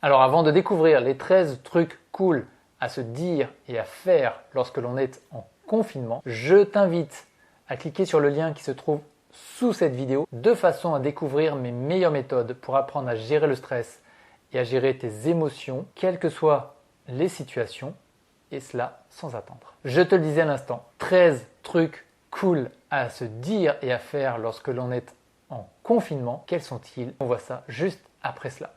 Alors avant de découvrir les 13 trucs cool à se dire et à faire lorsque l'on est en confinement, je t'invite à cliquer sur le lien qui se trouve sous cette vidéo de façon à découvrir mes meilleures méthodes pour apprendre à gérer le stress et à gérer tes émotions, quelles que soient les situations, et cela sans attendre. Je te le disais à l'instant, 13 trucs cool à se dire et à faire lorsque l'on est en confinement. Quels sont-ils? On voit ça juste après cela.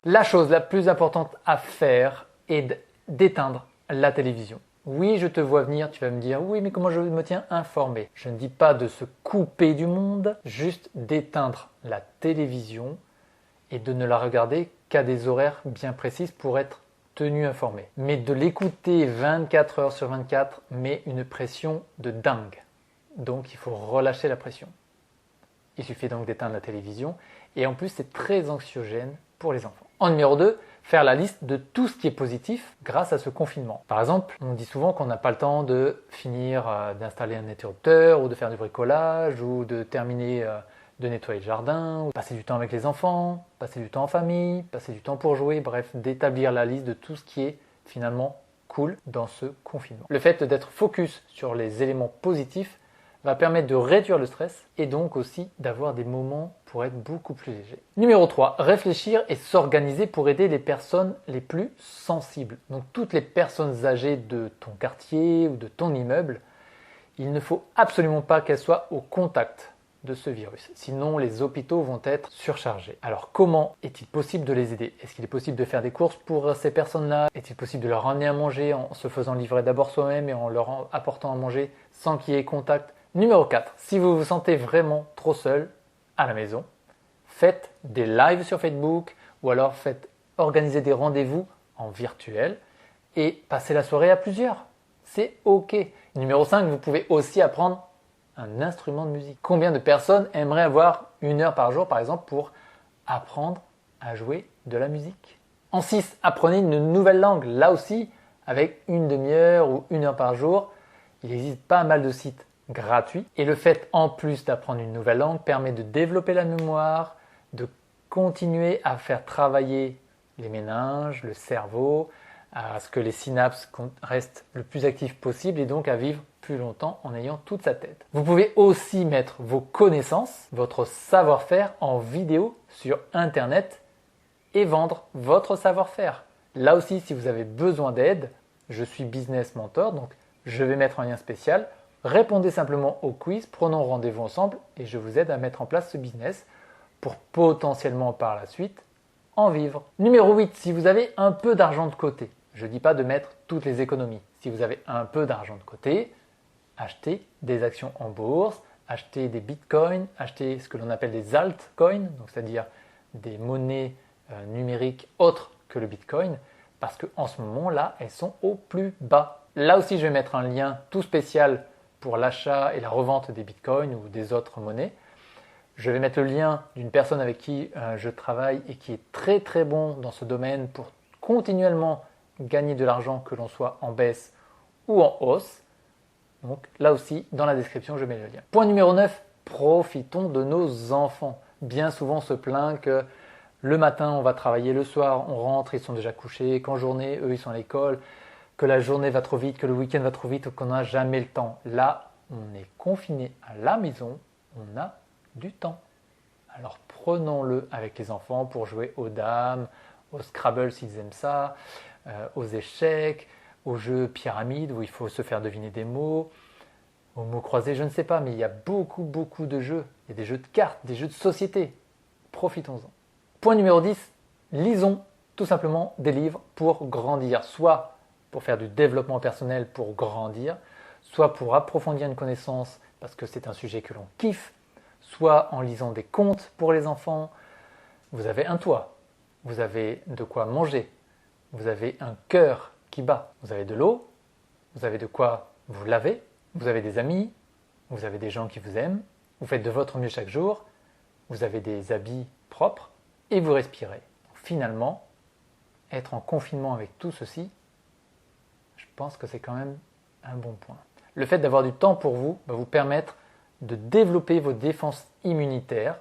La chose la plus importante à faire est d'éteindre la télévision. Oui, je te vois venir, tu vas me dire, oui, mais comment je me tiens informé? Je ne dis pas de se couper du monde, juste d'éteindre la télévision et de ne la regarder qu'à des horaires bien précises pour être tenu informé. Mais de l'écouter 24 heures sur 24 met une pression de dingue. Donc il faut relâcher la pression. Il suffit donc d'éteindre la télévision et en plus c'est très anxiogène pour les enfants. En numéro 2, faire la liste de tout ce qui est positif grâce à ce confinement. Par exemple, on dit souvent qu'on n'a pas le temps de finir d'installer un interrupteur ou de faire du bricolage ou de terminer de nettoyer le jardin, ou passer du temps avec les enfants, passer du temps en famille, passer du temps pour jouer, bref, d'établir la liste de tout ce qui est finalement cool dans ce confinement. Le fait d'être focus sur les éléments positifs va permettre de réduire le stress et donc aussi d'avoir des moments pour être beaucoup plus léger. Numéro 3, réfléchir et s'organiser pour aider les personnes les plus sensibles. Donc toutes les personnes âgées de ton quartier ou de ton immeuble, il ne faut absolument pas qu'elles soient au contact de ce virus. Sinon, les hôpitaux vont être surchargés. Alors, comment est-il possible de les aider? Est-ce qu'il est possible de faire des courses pour ces personnes-là? Est-il possible de leur ramener à manger en se faisant livrer d'abord soi-même et en leur apportant à manger sans qu'il y ait contact? Numéro 4, si vous vous sentez vraiment trop seul à la maison, faites des lives sur Facebook ou alors organisez des rendez-vous en virtuel et passez la soirée à plusieurs. C'est OK. Numéro 5, vous pouvez aussi apprendre un instrument de musique. Combien de personnes aimeraient avoir 1 heure par jour, par exemple, pour apprendre à jouer de la musique? En 6, apprenez une nouvelle langue. Là aussi, avec 1/2 heure ou 1 heure par jour, il existe pas mal de sites gratuits. Et le fait, en plus d'apprendre une nouvelle langue, permet de développer la mémoire, de continuer à faire travailler les méninges, le cerveau, à ce que les synapses restent le plus actifs possible et donc à vivre plus longtemps en ayant toute sa tête. Vous pouvez aussi mettre vos connaissances, votre savoir-faire en vidéo sur Internet et vendre votre savoir-faire. Là aussi, si vous avez besoin d'aide, je suis business mentor, donc je vais mettre un lien spécial. Répondez simplement au quiz, prenons rendez-vous ensemble et je vous aide à mettre en place ce business pour potentiellement par la suite en vivre. Numéro 8, si vous avez un peu d'argent de côté, je ne dis pas de mettre toutes les économies. Si vous avez un peu d'argent de côté, achetez des actions en bourse, achetez des bitcoins, achetez ce que l'on appelle des altcoins, donc c'est-à-dire des monnaies numériques autres que le bitcoin, parce qu'en ce moment-là, elles sont au plus bas. Là aussi, je vais mettre un lien tout spécial pour l'achat et la revente des bitcoins ou des autres monnaies. Je vais mettre le lien d'une personne avec qui je travaille et qui est très très bon dans ce domaine pour continuellement gagner de l'argent, que l'on soit en baisse ou en hausse. Donc là aussi, dans la description, je mets le lien. Point numéro 9, profitons de nos enfants. Bien souvent, on se plaint que le matin, on va travailler, le soir, on rentre, ils sont déjà couchés, qu'en journée, eux, ils sont à l'école, que la journée va trop vite, que le week-end va trop vite, ou qu'on n'a jamais le temps. Là, on est confiné à la maison, on a du temps. Alors prenons-le avec les enfants pour jouer aux dames, au Scrabble s'ils aiment ça, aux échecs, aux jeux pyramide où il faut se faire deviner des mots, aux mots croisés, je ne sais pas, mais il y a beaucoup de jeux. Il y a des jeux de cartes, des jeux de société. Profitons-en. Point numéro 10, lisons tout simplement des livres pour grandir, soit pour faire du développement personnel pour grandir, soit pour approfondir une connaissance parce que c'est un sujet que l'on kiffe, soit en lisant des contes pour les enfants. Vous avez un toit, vous avez de quoi manger, vous avez un cœur qui bat, vous avez de l'eau, vous avez de quoi vous laver, vous avez des amis, vous avez des gens qui vous aiment, vous faites de votre mieux chaque jour, vous avez des habits propres et vous respirez. Finalement, être en confinement avec tout ceci, je pense que c'est quand même un bon point. Le fait d'avoir du temps pour vous va vous permettre de développer vos défenses immunitaires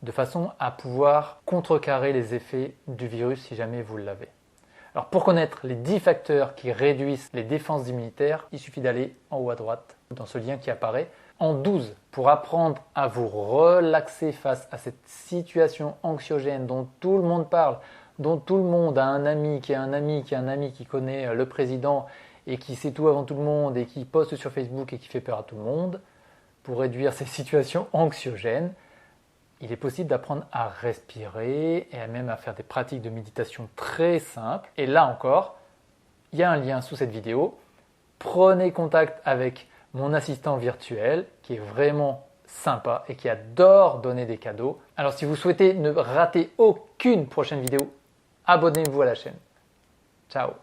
de façon à pouvoir contrecarrer les effets du virus si jamais vous l'avez. Alors pour connaître les 10 facteurs qui réduisent les défenses immunitaires, il suffit d'aller en haut à droite dans ce lien qui apparaît. En 12, pour apprendre à vous relaxer face à cette situation anxiogène dont tout le monde parle, dont tout le monde a un ami qui a un ami qui a un ami qui connaît le président et qui sait tout avant tout le monde et qui poste sur Facebook et qui fait peur à tout le monde, pour réduire ces situations anxiogènes, il est possible d'apprendre à respirer et même à faire des pratiques de méditation très simples. Et là encore, il y a un lien sous cette vidéo. Prenez contact avec mon assistant virtuel qui est vraiment sympa et qui adore donner des cadeaux. Alors si vous souhaitez ne rater aucune prochaine vidéo, abonnez-vous à la chaîne. Ciao!